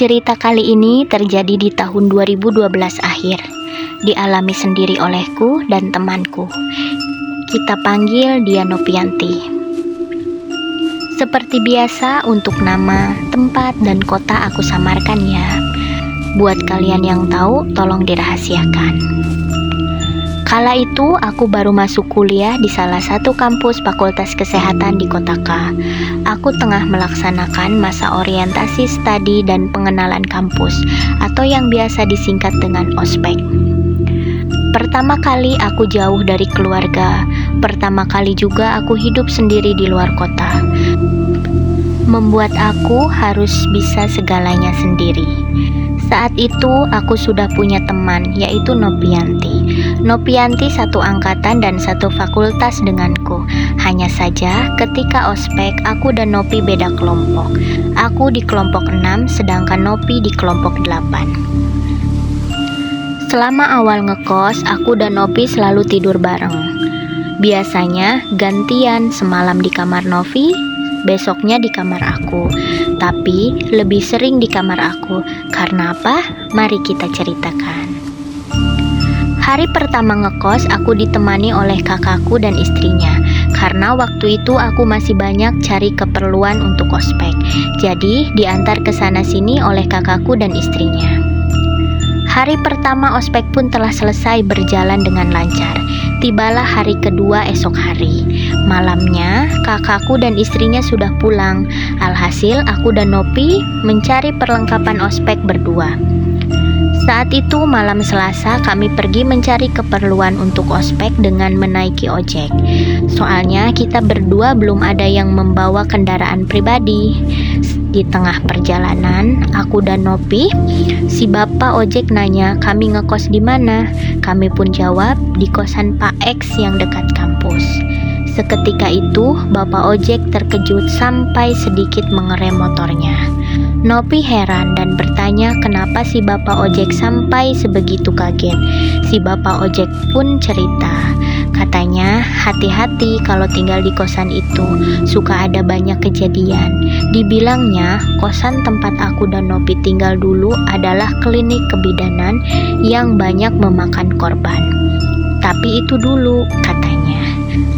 Cerita kali ini terjadi di tahun 2012 akhir. Dialami sendiri olehku dan temanku. Kita panggil dia Nopianti. Seperti biasa, untuk nama, tempat, dan kota aku samarkan ya. Buat kalian yang tahu, tolong dirahasiakan. Kala itu aku baru masuk kuliah di salah satu kampus Fakultas Kesehatan di Kota K. Aku tengah melaksanakan masa orientasi studi dan pengenalan kampus, atau yang biasa disingkat dengan ospek. Pertama kali aku jauh dari keluarga. Pertama kali juga aku hidup sendiri di luar kota. Membuat aku harus bisa segalanya sendiri. Saat itu aku sudah punya teman, yaitu Nopianti. Nopianti satu angkatan dan satu fakultas denganku. Hanya saja ketika ospek aku dan Nopi beda kelompok. Aku di kelompok 6 sedangkan Nopi di kelompok 8. Selama awal ngekos, aku dan Nopi selalu tidur bareng. Biasanya gantian, semalam di kamar Novi, besoknya di kamar aku. Tapi lebih sering di kamar aku. Karena apa? Mari kita ceritakan. Hari pertama ngekos, aku ditemani oleh kakakku dan istrinya. Karena waktu itu aku masih banyak cari keperluan untuk ospek. Jadi diantar ke sana sini oleh kakakku dan istrinya. Hari pertama ospek pun telah selesai berjalan dengan lancar. Tibalah hari kedua esok hari. Malamnya, kakakku dan istrinya sudah pulang. Alhasil, aku dan Nopi mencari perlengkapan ospek berdua. Saat itu malam Selasa kami pergi mencari keperluan untuk ospek dengan menaiki ojek. Soalnya kita berdua belum ada yang membawa kendaraan pribadi. Di tengah perjalanan, aku dan Nopi, si bapak ojek nanya kami ngekos di mana. Kami pun jawab di kosan Pak X yang dekat kampus. Seketika itu, bapak ojek terkejut sampai sedikit mengerem motornya. Nopi heran dan bertanya kenapa si bapak ojek sampai sebegitu kaget. Si bapak ojek pun cerita. Katanya, hati-hati kalau tinggal di kosan itu, suka ada banyak kejadian. Dibilangnya, kosan tempat aku dan Nopi tinggal dulu adalah klinik kebidanan yang banyak memakan korban. Tapi itu dulu, katanya.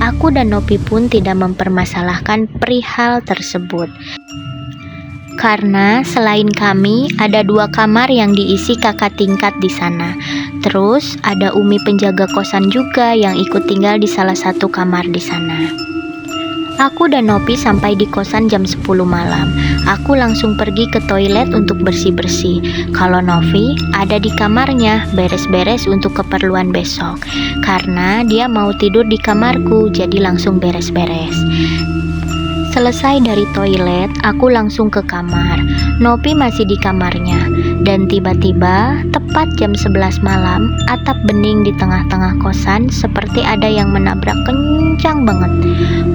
Aku dan Nopi pun tidak mempermasalahkan perihal tersebut. Karena selain kami, ada 2 kamar yang diisi kakak tingkat di sana. Terus ada Umi penjaga kosan juga yang ikut tinggal di salah satu kamar di sana. Aku dan Nopi sampai di kosan jam 10 malam. Aku langsung pergi ke toilet untuk bersih-bersih. Kalau Novi ada di kamarnya beres-beres untuk keperluan besok. Karena dia mau tidur di kamarku, jadi langsung beres-beres. Selesai dari toilet, aku langsung ke kamar. Nopi masih di kamarnya. Dan tiba-tiba, tepat jam 11 malam, atap bening di tengah-tengah kosan seperti ada yang menabrak kencang banget.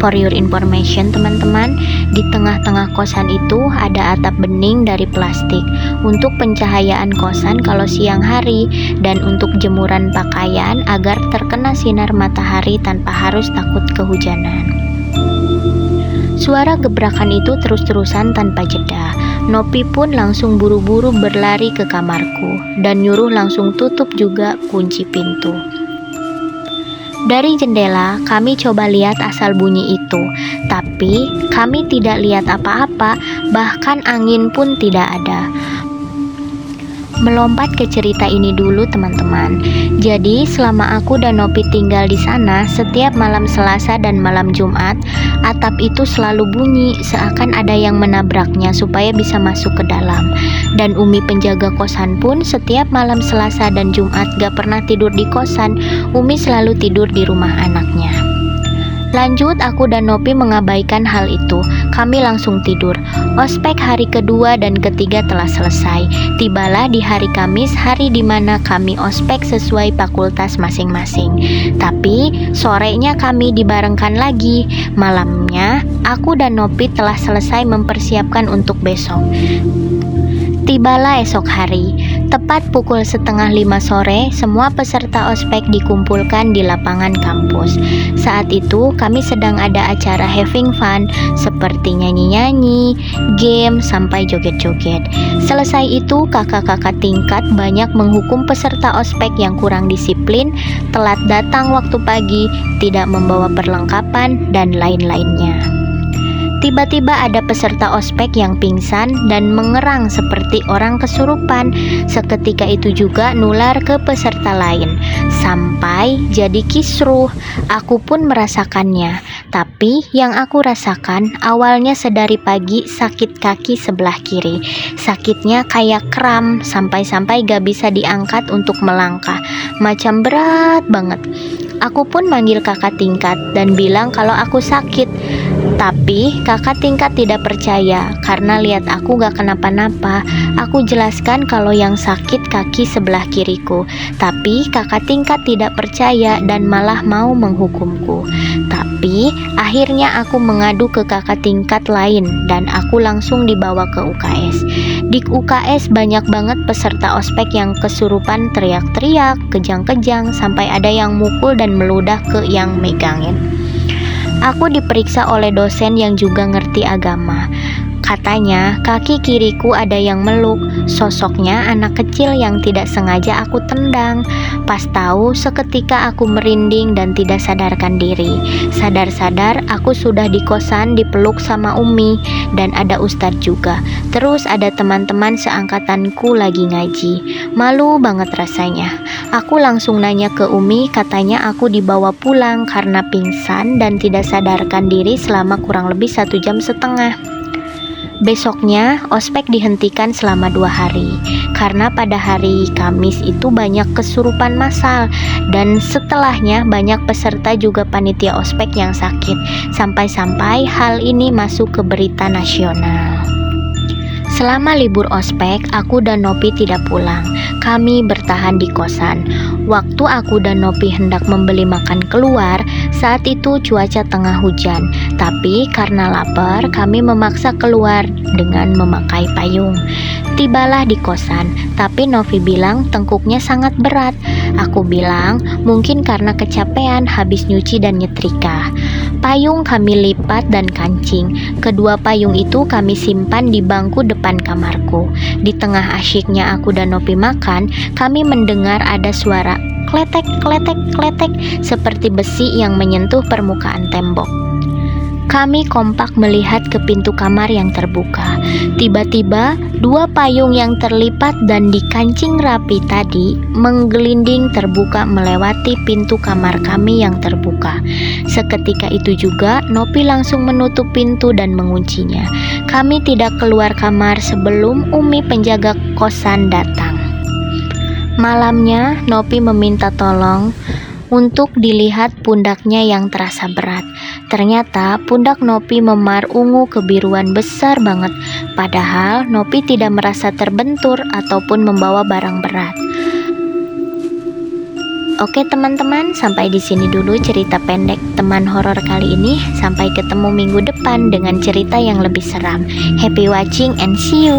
For your information teman-teman, di tengah-tengah kosan itu ada atap bening dari plastik untuk pencahayaan kosan kalau siang hari dan untuk jemuran pakaian agar terkena sinar matahari tanpa harus takut kehujanan. Suara gebrakan itu terus-terusan tanpa jeda. Nopi pun langsung buru-buru berlari ke kamarku dan nyuruh langsung tutup juga kunci pintu. Dari jendela, kami coba lihat asal bunyi itu, tapi kami tidak lihat apa-apa, bahkan angin pun tidak ada. Melompat ke cerita ini dulu teman-teman. Jadi selama aku dan Nopi tinggal di sana, setiap malam Selasa dan malam Jumat, atap itu selalu bunyi seakan ada yang menabraknya supaya bisa masuk ke dalam. Dan Umi penjaga kosan pun setiap malam Selasa dan Jumat gak pernah tidur di kosan. Umi selalu tidur di rumah anaknya. Lanjut, aku dan Nopi mengabaikan hal itu. Kami langsung tidur. Ospek hari kedua dan ketiga telah selesai. Tibalah di hari Kamis, hari dimana kami ospek sesuai fakultas masing-masing. Tapi sorenya kami dibarengkan lagi. Malamnya, aku dan Nopi telah selesai mempersiapkan untuk besok. Tibalah esok hari. Tepat pukul 4:30 sore, semua peserta ospek dikumpulkan di lapangan kampus. Saat itu kami sedang ada acara having fun seperti nyanyi-nyanyi, game, sampai joget-joget. Selesai itu kakak-kakak tingkat banyak menghukum peserta ospek yang kurang disiplin, telat datang waktu pagi, tidak membawa perlengkapan, dan lain-lainnya. Tiba-tiba ada peserta ospek yang pingsan dan mengerang seperti orang kesurupan. Seketika itu juga nular ke peserta lain, sampai jadi kisruh. Aku pun merasakannya, tapi yang aku rasakan awalnya sedari pagi sakit kaki sebelah kiri. Sakitnya kayak kram, sampai-sampai gak bisa diangkat untuk melangkah, macam berat banget. Aku pun manggil kakak tingkat dan bilang kalau aku sakit. Tapi kakak tingkat tidak percaya karena lihat aku gak kenapa-napa. Aku jelaskan kalau yang sakit kaki sebelah kiriku. Tapi kakak tingkat tidak percaya dan malah mau menghukumku. Tapi akhirnya aku mengadu ke kakak tingkat lain dan aku langsung dibawa ke UKS. Di UKS banyak banget peserta ospek yang kesurupan, teriak-teriak, kejang-kejang, sampai ada yang mukul dan meludah ke yang megangin. Aku diperiksa oleh dosen yang juga ngerti agama. Katanya kaki kiriku ada yang meluk. Sosoknya anak kecil yang tidak sengaja aku tendang. Pas tahu seketika aku merinding dan tidak sadarkan diri. Sadar-sadar aku sudah di kosan dipeluk sama Umi dan ada ustadz juga. Terus ada teman-teman seangkatanku lagi ngaji. Malu banget rasanya. Aku langsung nanya ke Umi, katanya aku dibawa pulang karena pingsan dan tidak sadarkan diri selama kurang lebih 1,5 jam. Besoknya, ospek dihentikan selama 2 hari karena pada hari Kamis itu banyak kesurupan massal dan setelahnya banyak peserta juga panitia ospek yang sakit. Sampai-sampai hal ini masuk ke berita nasional. Selama libur ospek, aku dan Nopi tidak pulang. Kami bertahan di kosan. Waktu aku dan Nopi hendak membeli makan keluar, saat itu cuaca tengah hujan. Tapi karena lapar, kami memaksa keluar dengan memakai payung. Tibalah di kosan, tapi Novi bilang tengkuknya sangat berat. Aku bilang mungkin karena kecapean habis nyuci dan nyetrika. Payung kami lipat dan kancing. Kedua payung itu kami simpan di bangku depan kamarku. Di tengah asyiknya aku dan Nopi makan, kami mendengar ada suara kletek, kletek, kletek seperti besi yang menyentuh permukaan tembok. Kami kompak melihat ke pintu kamar yang terbuka. Tiba-tiba, 2 payung yang terlipat dan dikancing rapi tadi menggelinding terbuka melewati pintu kamar kami yang terbuka. Seketika itu juga, Nopi langsung menutup pintu dan menguncinya. Kami tidak keluar kamar sebelum Umi penjaga kosan datang. Malamnya, Nopi meminta tolong untuk dilihat pundaknya yang terasa berat. Ternyata pundak Nopi memar ungu kebiruan besar banget. Padahal Nopi tidak merasa terbentur ataupun membawa barang berat. Oke teman-teman, sampai di sini dulu cerita pendek teman horor kali ini. Sampai ketemu minggu depan dengan cerita yang lebih seram. Happy watching and see you.